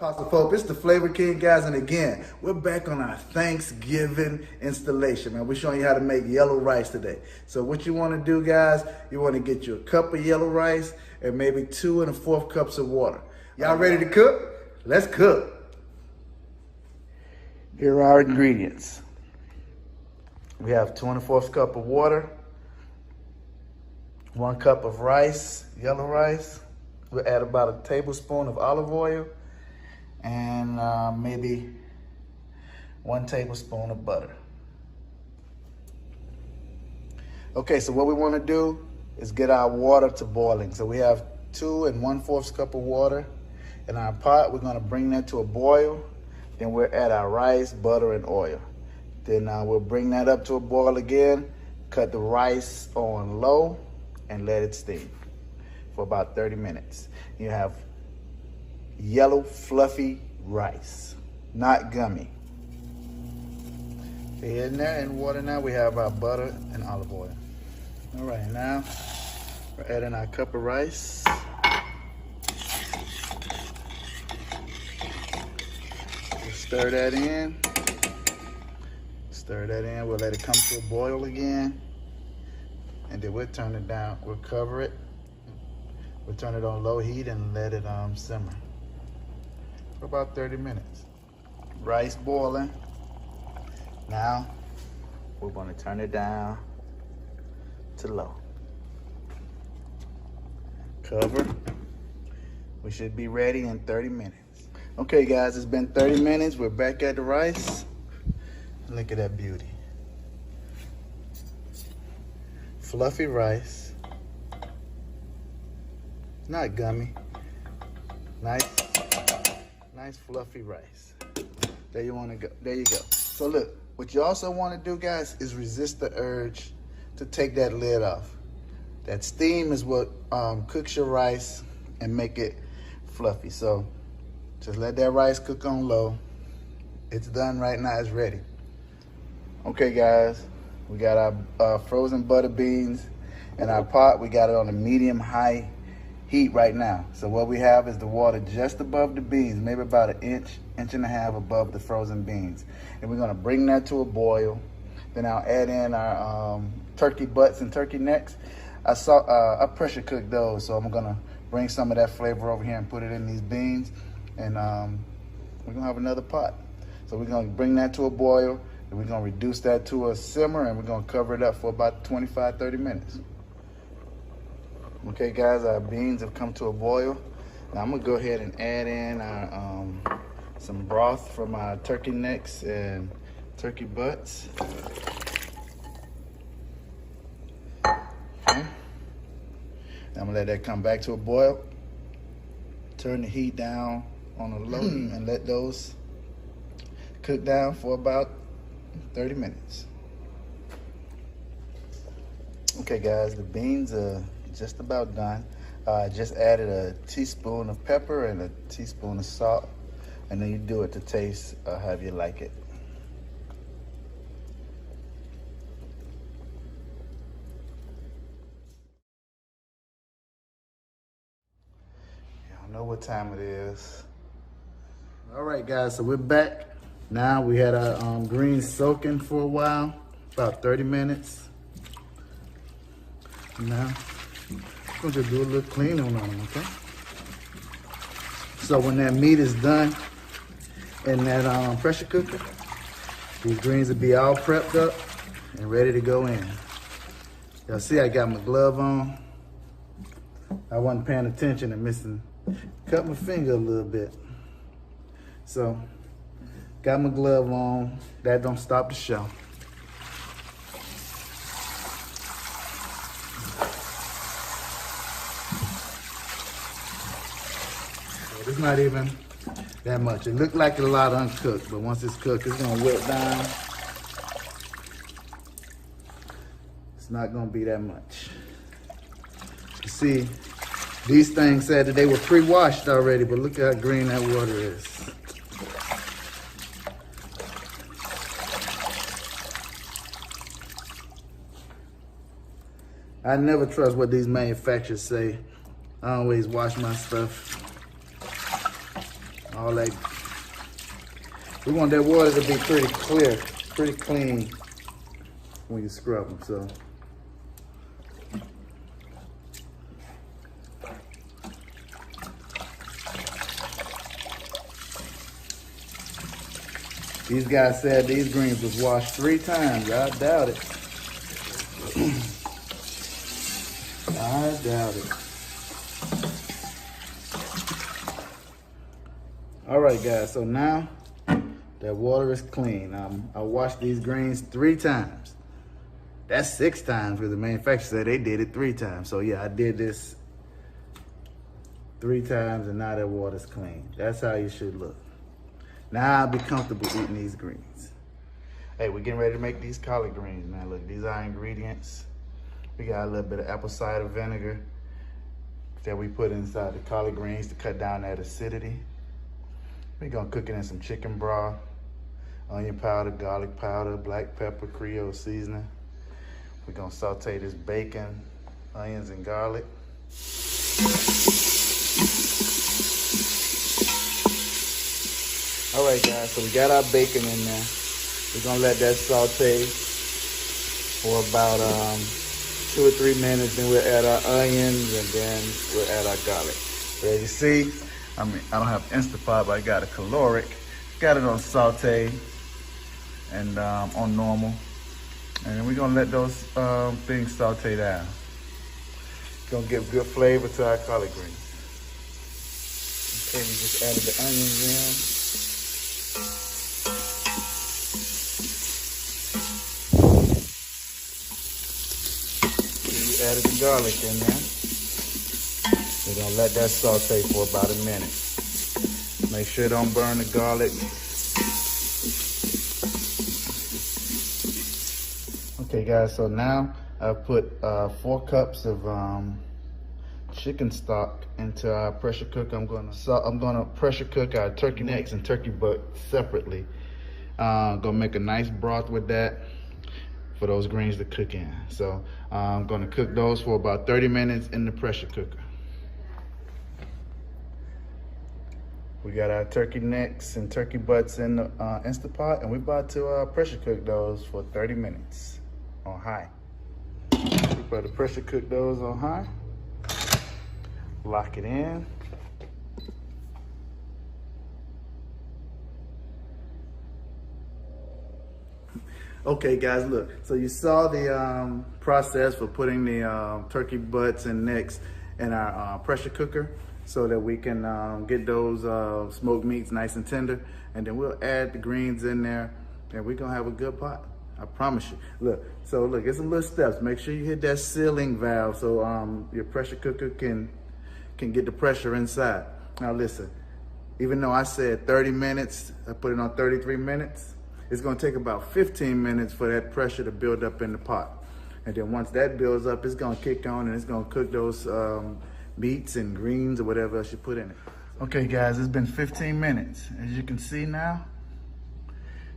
Apostle Pope, it's the Flavor King, guys, and again, we're back on our Thanksgiving installation, man. We're showing you how to make yellow rice today. So what you want to do, guys, you want to get you a cup of yellow rice and maybe 2 1/4 cups of water. Y'all ready to cook? Let's cook. Here are our ingredients. We have 2 1/4 cup of water, 1 cup of rice, yellow rice. We'll add about a tablespoon of olive oil and maybe 1 tablespoon of butter. Okay, so what we want to do is get our water to boiling. So we have 2 1/4 cup of water in our pot. We're going to bring that to a boil. Then we'll add our rice, butter, and oil. Then we'll bring that up to a boil again, cut the rice on low, and let it steam for about 30 minutes. You have yellow, fluffy rice, not gummy. Okay, in there in water now, we have our butter and olive oil. All right, now we're adding our cup of rice. We'll stir that in. Stir that in. We'll let it come to a boil again. And then we'll turn it down. We'll cover it. We'll turn it on low heat and let it simmer for about 30 minutes. Rice boiling. Now we're going to turn it down to low. Cover. We should be ready in 30 minutes. Okay, guys, it's been 30 minutes. We're back at the rice. Look at that beauty. Fluffy rice. Not gummy. Nice fluffy rice. There you want to go. There you go. So look, what you also want to do, guys, is resist the urge to take that lid off. That steam is what cooks your rice and make it fluffy. So just let that rice cook on low. It's done right now. It's ready. Okay, guys, we got our frozen butter beans in our pot. We got it on a medium-high heat right now. So what we have is the water just above the beans, maybe about an inch and a half above the frozen beans. And we're gonna bring that to a boil. Then I'll add in our turkey butts and turkey necks. I pressure cooked those, so I'm gonna bring some of that flavor over here and put it in these beans. And we're gonna have another pot. So we're gonna bring that to a boil, and we're gonna reduce that to a simmer, and we're gonna cover it up for about 25-30 minutes. Okay, guys, our beans have come to a boil. Now I'm gonna go ahead and add in our some broth from our turkey necks and turkey butts. Okay. Now I'm gonna let that come back to a boil. Turn the heat down on a low heat and let those cook down for about 30 minutes. Okay, guys, the beans are just about done. I just added a teaspoon of pepper and a teaspoon of salt, and then you do it to taste however you like it. Y'all know what time it is. All right, guys, so we're back. Now we had our greens soaking for a while, about 30 minutes. Now, we'll just do a little cleaning on them, okay? So when that meat is done in that pressure cooker, these greens will be all prepped up and ready to go in. Y'all see I got my glove on. I wasn't paying attention and cut my finger a little bit. So, got my glove on. That don't stop the show. It's not even that much. It looked like a lot uncooked, but once it's cooked, it's gonna wilt down. It's not gonna be that much. You see, these things said that they were pre-washed already, but look at how green that water is. I never trust what these manufacturers say. I always wash my stuff. all that. We want that water to be pretty clear, pretty clean when you scrub them, so. These guys said these greens was washed 3 times. I doubt it. I doubt it. All right, guys, so now that water is clean. I washed these greens 3 times. That's 6 times because the manufacturer said they did it 3 times. So yeah, I did this 3 times and now that water's clean. That's how you should look. Now I'll be comfortable eating these greens. Hey, we're getting ready to make these collard greens, man. Look, these are our ingredients. We got a little bit of apple cider vinegar that we put inside the collard greens to cut down that acidity. We're gonna cook it in some chicken broth, onion powder, garlic powder, black pepper, Creole seasoning. We're gonna saute this bacon, onions, and garlic. All right, guys, so we got our bacon in there. We're gonna let that saute for about 2 or 3 minutes. Then we'll add our onions and then we'll add our garlic. But as you see, I don't have Instapot, but I got a caloric. Got it on saute and on normal. And then we're gonna let those things saute down. Gonna give good flavor to our collard greens. Okay, we just added the onions in. We added the garlic in there. We're gonna let that saute for about a minute. Make sure it don't burn the garlic. Okay, guys, so now I've put 4 cups of chicken stock into our pressure cooker. I'm gonna pressure cook our turkey necks and turkey butt separately. Gonna make a nice broth with that for those greens to cook in. So I'm gonna cook those for about 30 minutes in the pressure cooker. We got our turkey necks and turkey butts in the Instapot, and we're about to pressure cook those for 30 minutes on high. We're about to pressure cook those on high. Lock it in. Okay, guys, look. So you saw the process for putting the turkey butts and necks in our pressure cooker so that we can get those smoked meats nice and tender. And then we'll add the greens in there and we're gonna have a good pot. I promise you. Look, so look, it's some little steps. Make sure you hit that sealing valve so your pressure cooker can get the pressure inside. Now listen, even though I said 30 minutes, I put it on 33 minutes, it's gonna take about 15 minutes for that pressure to build up in the pot. And then once that builds up, it's gonna kick on and it's gonna cook those meats and greens or whatever else you put in it. Okay guys, it's been 15 minutes. As you can see now,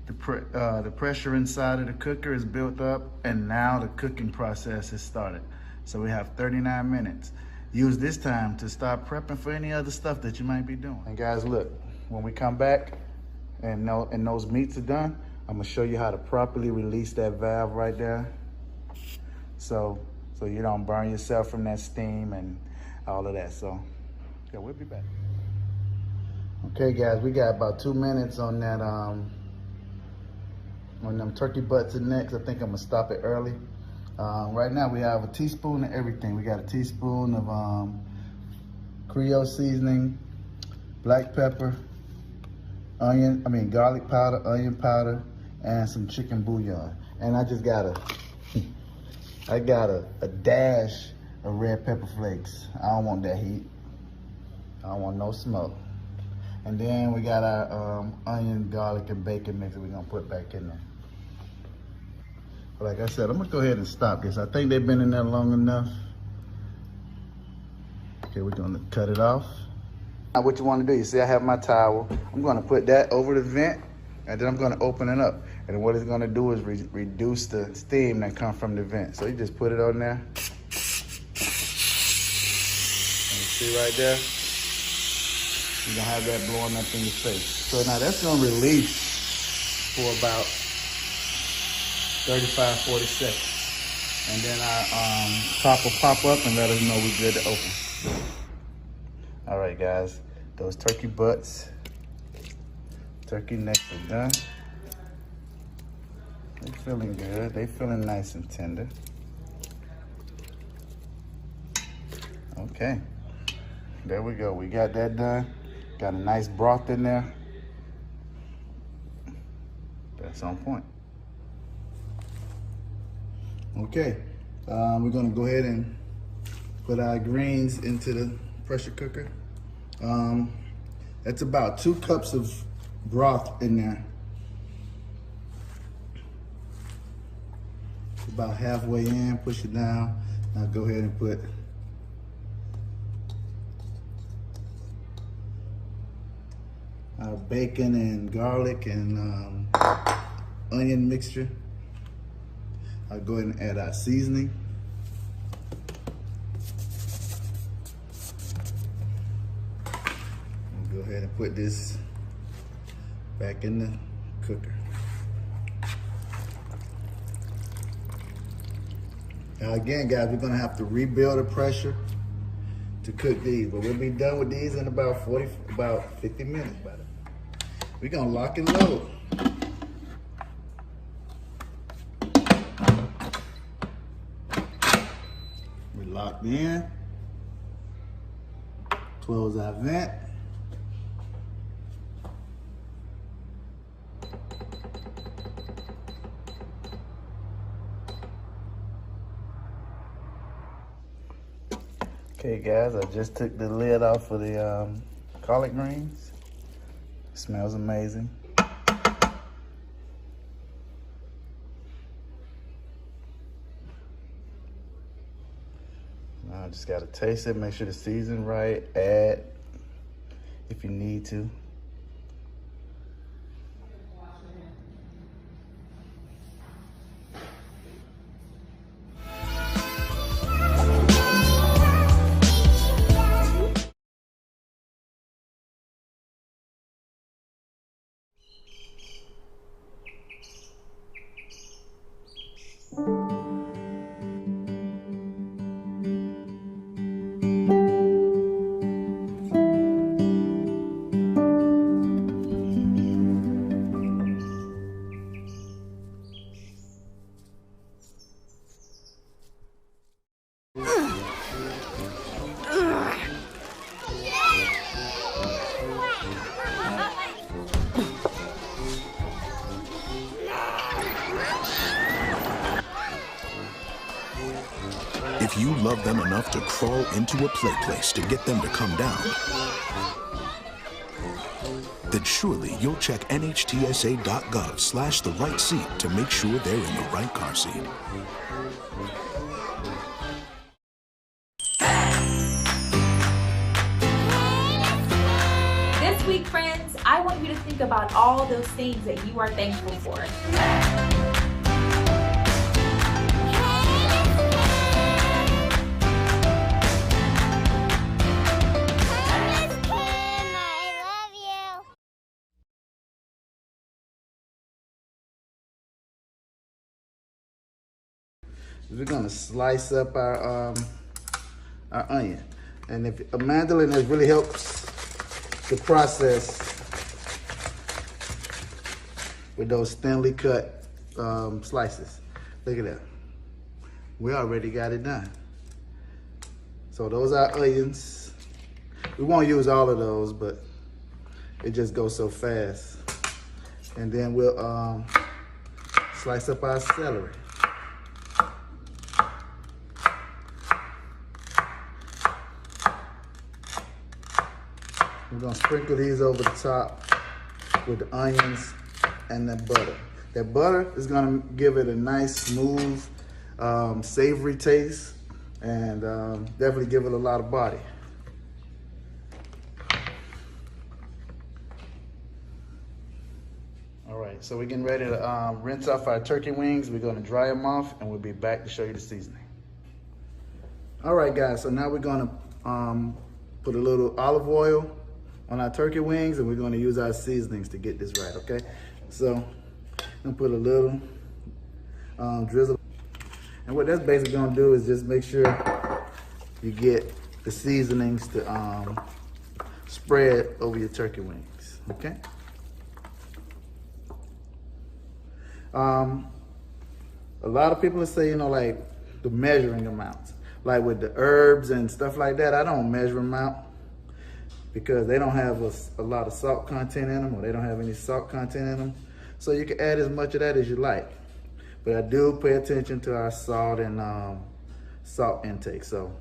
the pressure inside of the cooker is built up and now the cooking process has started. So we have 39 minutes. Use this time to start prepping for any other stuff that you might be doing. And guys, look, when we come back and those meats are done, I'm gonna show you how to properly release that valve right there. So you don't burn yourself from that steam and all of that. So yeah, we'll be back. Okay guys, we got about 2 minutes on that, on them turkey butts and necks. I think I'm gonna stop it early. Right now we have a teaspoon of everything. We got a teaspoon of Creole seasoning, black pepper, garlic powder, onion powder, and some chicken bouillon. And I just got a dash of red pepper flakes. I don't want that heat. I don't want no smoke. And then we got our onion, garlic, and bacon mix that we're gonna put back in there. But like I said, I'm gonna go ahead and stop this. I think they've been in there long enough. Okay, we're gonna cut it off. Now what you wanna do, you see I have my towel. I'm gonna put that over the vent and then I'm gonna open it up. And what it's gonna do is reduce the steam that comes from the vent. So you just put it on there. And you see right there? You're gonna have that blowing up in your face. So now that's gonna release for about 35, 40 seconds. And then our top will pop up and let us know we're good to open. All right, guys, those turkey butts, turkey necks are done. They're feeling good. They're feeling nice and tender. Okay, there we go. We got that done. Got a nice broth in there. That's on point. Okay, we're gonna go ahead and put our greens into the pressure cooker. That's about 2 cups of broth in there. About halfway in, push it down. Now go ahead and put our bacon and garlic and onion mixture. I'll go ahead and add our seasoning. And go ahead and put this back in the cooker. Now again, guys, we're gonna have to rebuild the pressure to cook these, but we'll be done with these in about 50 minutes by then. We're gonna lock and load. We're locked in. Close our vent. Okay, guys, I just took the lid off of the collard greens. It smells amazing. Now I just gotta taste it, make sure the season's right, add if you need to. If you love them enough to crawl into a play place to get them to come down, then surely you'll check nhtsa.gov/the right seat to make sure they're in the right car seat. This week, friends, I want you to think about all those things that you are thankful for. We're gonna slice up our onion, and if a mandolin has really helps the process with those thinly cut slices. Look at that. We already got it done. So those are onions. We won't use all of those, but it just goes so fast. And then we'll slice up our celery. We're gonna sprinkle these over the top with the onions and the butter. That butter is gonna give it a nice, smooth, savory taste, and definitely give it a lot of body. All right, so we're getting ready to rinse off our turkey wings. We're gonna dry them off, and we'll be back to show you the seasoning. All right, guys, so now we're gonna put a little olive oil on our turkey wings, and we're gonna use our seasonings to get this right, okay? So I'm gonna put a little drizzle. And what that's basically gonna do is just make sure you get the seasonings to spread over your turkey wings, okay? A lot of people say, you know, like the measuring amounts. Like with the herbs and stuff like that, I don't measure them out because they don't have a lot of salt content in them, or they don't have any salt content in them. So you can add as much of that as you like. But I do pay attention to our salt and salt intake. So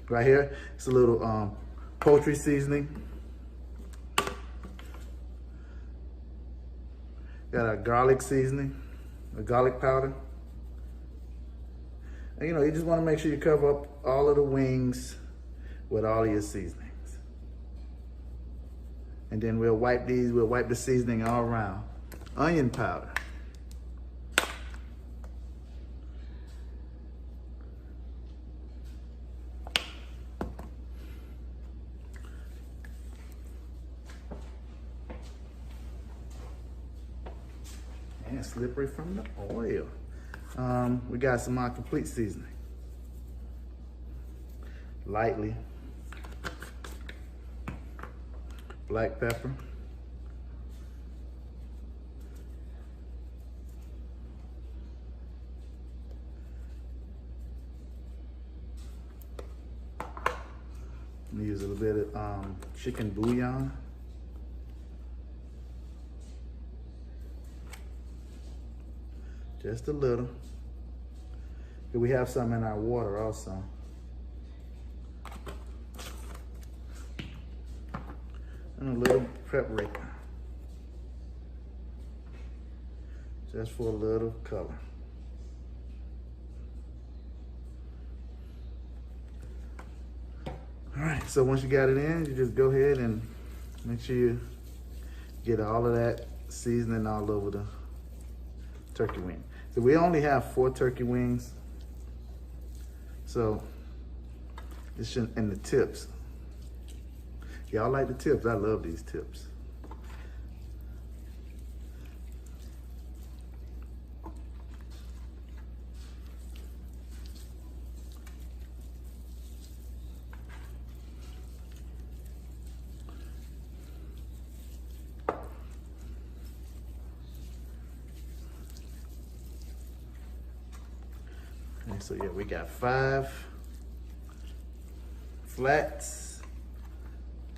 right here, it's a little poultry seasoning. Got our garlic seasoning, a garlic powder. And, you know, you just want to make sure you cover up all of the wings with all of your seasonings. And then we'll wipe the seasoning all around. Onion powder. And slippery from the oil. We got some complete seasoning. Lightly. Black pepper. I'm gonna use a little bit of chicken bouillon. Just a little. We have some in our water also. And a little paprika. Just for a little color. All right, so once you got it in, you just go ahead and make sure you get all of that seasoning all over the turkey wing. So we only have 4 turkey wings. So it shouldn't, and the tips. Y'all like the tips? I love these tips. And so yeah, we got 5 flats.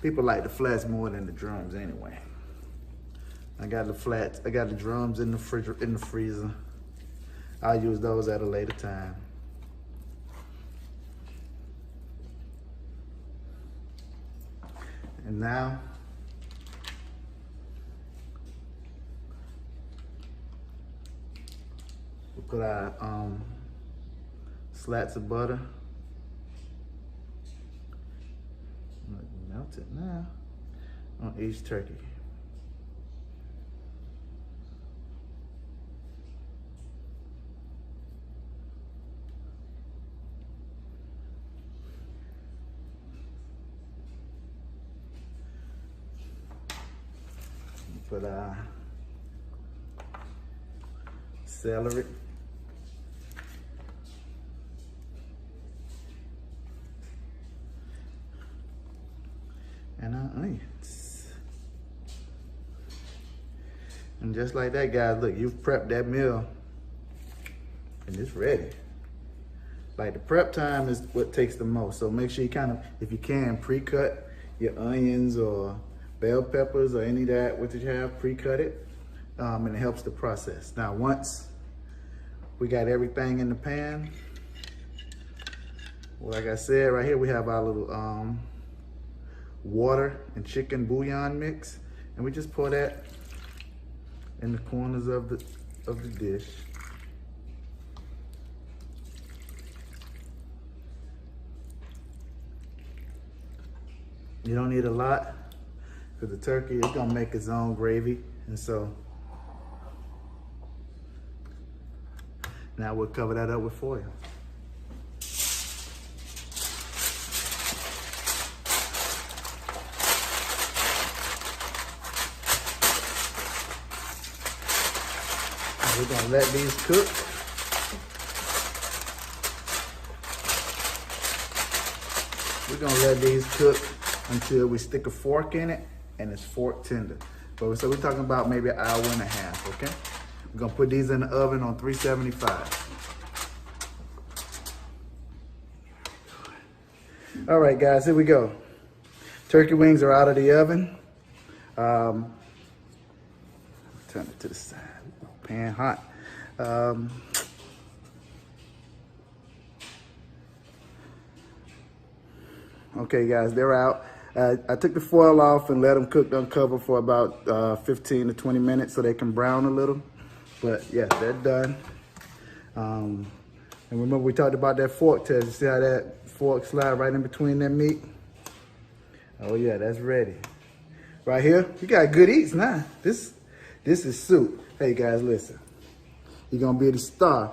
People like the flats more than the drums anyway. I got the flats, I got the drums in the freezer. I'll use those at a later time. And now, we'll put our slats of butter. Melt it now on each turkey. Put our celery. And our onions. And just like that, guys, look, you've prepped that meal and it's ready. Like the prep time is what takes the most. So make sure you kind of, if you can, pre-cut your onions or bell peppers or any of that, what you have, pre-cut it, and it helps the process. Now, once we got everything in the pan, well, like I said, right here we have our little water and chicken bouillon mix, and we just pour that in the corners of the dish. You don't need a lot, because the turkey is gonna make its own gravy, and so now we'll cover that up with foil. we're gonna let these cook. We're gonna let these cook until we stick a fork in it and it's fork tender. But so we're talking about maybe an hour and a half, okay? We're gonna put these in the oven on 375. All right, guys, here we go. Turkey wings are out of the oven. Turn it to the side. Pan hot. Okay, guys, they're out. I took the foil off and let them cook uncover for about 15 to 20 minutes so they can brown a little. But yeah, they're done. And remember we talked about that fork test. You see how that fork slide right in between that meat? Oh yeah, that's ready. Right here, you got good eats now. This is soup. Hey guys, listen. You're gonna be the star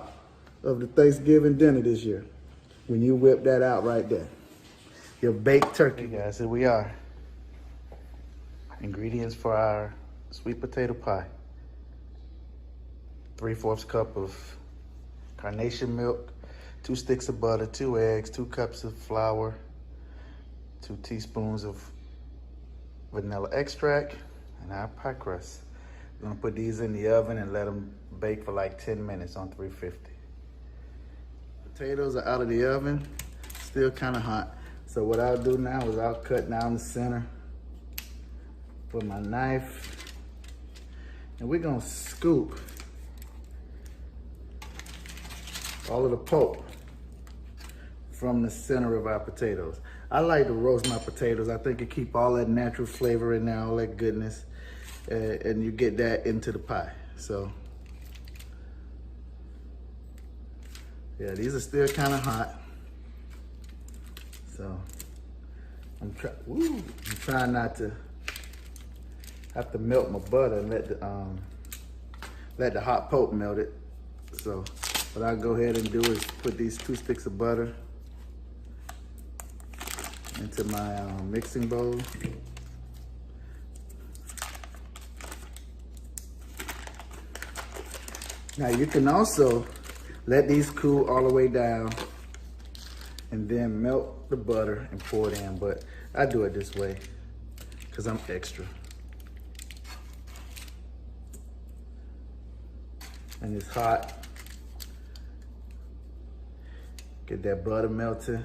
of the Thanksgiving dinner this year when you whip that out right there. Your baked turkey. Hey guys, here we are. Ingredients for our sweet potato pie. 3/4 cup of carnation milk, 2 sticks of butter, 2 eggs, 2 cups of flour, 2 teaspoons of vanilla extract, and our pie crust. We're gonna put these in the oven and let them bake for like 10 minutes on 350. Potatoes are out of the oven, still kind of hot. So what I'll do now is I'll cut down the center with my knife, and we're gonna scoop all of the pulp from the center of our potatoes. I like to roast my potatoes. I think it keep all that natural flavor in there, all that goodness, and you get that into the pie. So yeah, these are still kind of hot. So I'm trying not to have to melt my butter and let the hot pulp melt it. So what I'll go ahead and do is put these 2 sticks of butter into my mixing bowl. Now you can also let these cool all the way down and then melt the butter and pour it in, but I do it this way because I'm extra. And it's hot. Get that butter melted.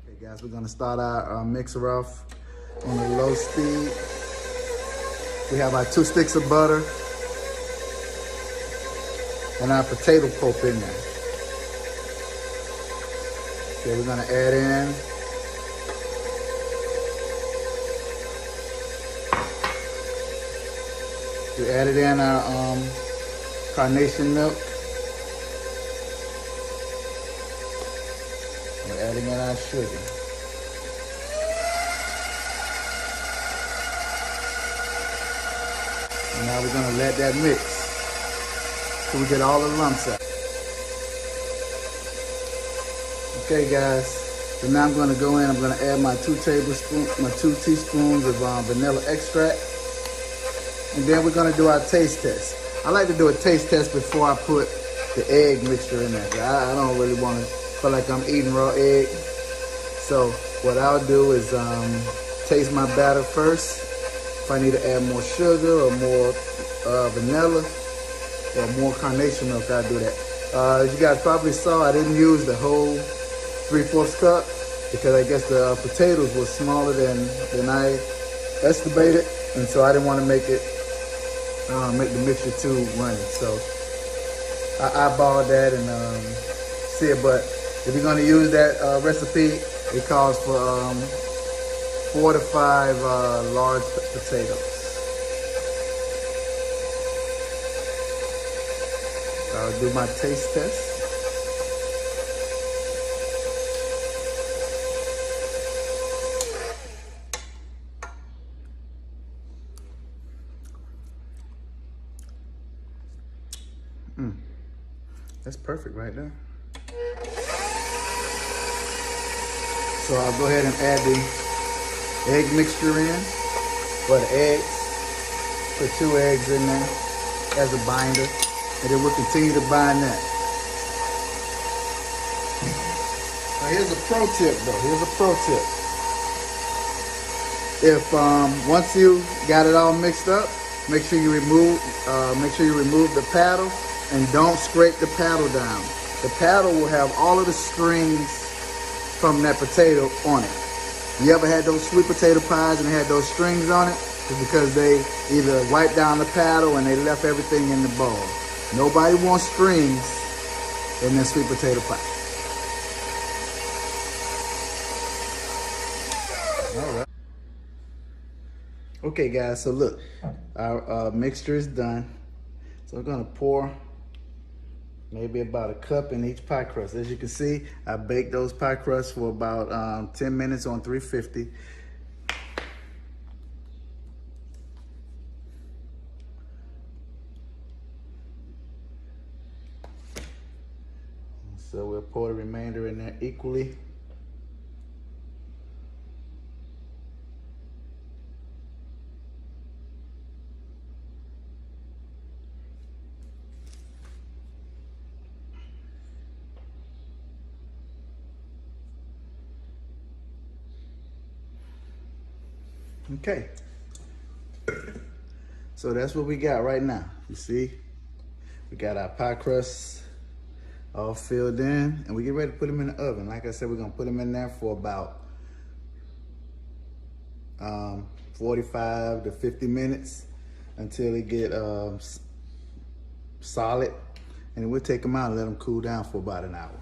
Okay guys, we're gonna start our mixer off on a low speed. We have our 2 sticks of butter and our potato pulp in there. Okay, we're gonna add in we added in our carnation milk. We're adding in our sugar. And now we're gonna let that mix so we get all the lumps out. Okay guys, so now I'm gonna go in, I'm gonna add my 2 teaspoons of vanilla extract. And then we're gonna do our taste test. I like to do a taste test before I put the egg mixture in there. I don't really wanna feel like I'm eating raw egg. So what I'll do is taste my batter first. If I need to add more sugar or more vanilla or more carnation milk, I'll do that. As you guys probably saw, I didn't use the whole 3/4 cup because I guess the potatoes were smaller than I estimated, and so I didn't want to make the mixture too runny. So I eyeballed that and see it. But if you're going to use that recipe, it calls for 4 to 5 large potatoes. I'll do my taste test. That's perfect right there. So I'll go ahead and add the egg mixture in for the eggs. Put 2 eggs in there as a binder, and then we'll continue to bind that. Now here's a pro tip though, here's a pro tip. If once you got it all mixed up, make sure you remove the paddle and don't scrape the paddle down. The paddle will have all of the strings from that potato on it. You ever had those sweet potato pies and they had those strings on it? It's because they either wiped down the paddle and they left everything in the bowl. Nobody wants strings in their sweet potato pie. All right. Okay guys, so look, our mixture is done. So we're gonna pour maybe about a cup in each pie crust. As you can see, I baked those pie crusts for about 10 minutes on 350. So we'll pour the remainder in there equally. Okay, so that's what we got right now. You see, we got our pie crusts all filled in, and we get ready to put them in the oven. Like I said, we're gonna put them in there for about 45 to 50 minutes until they get solid, and then we'll take them out and let them cool down for about an hour.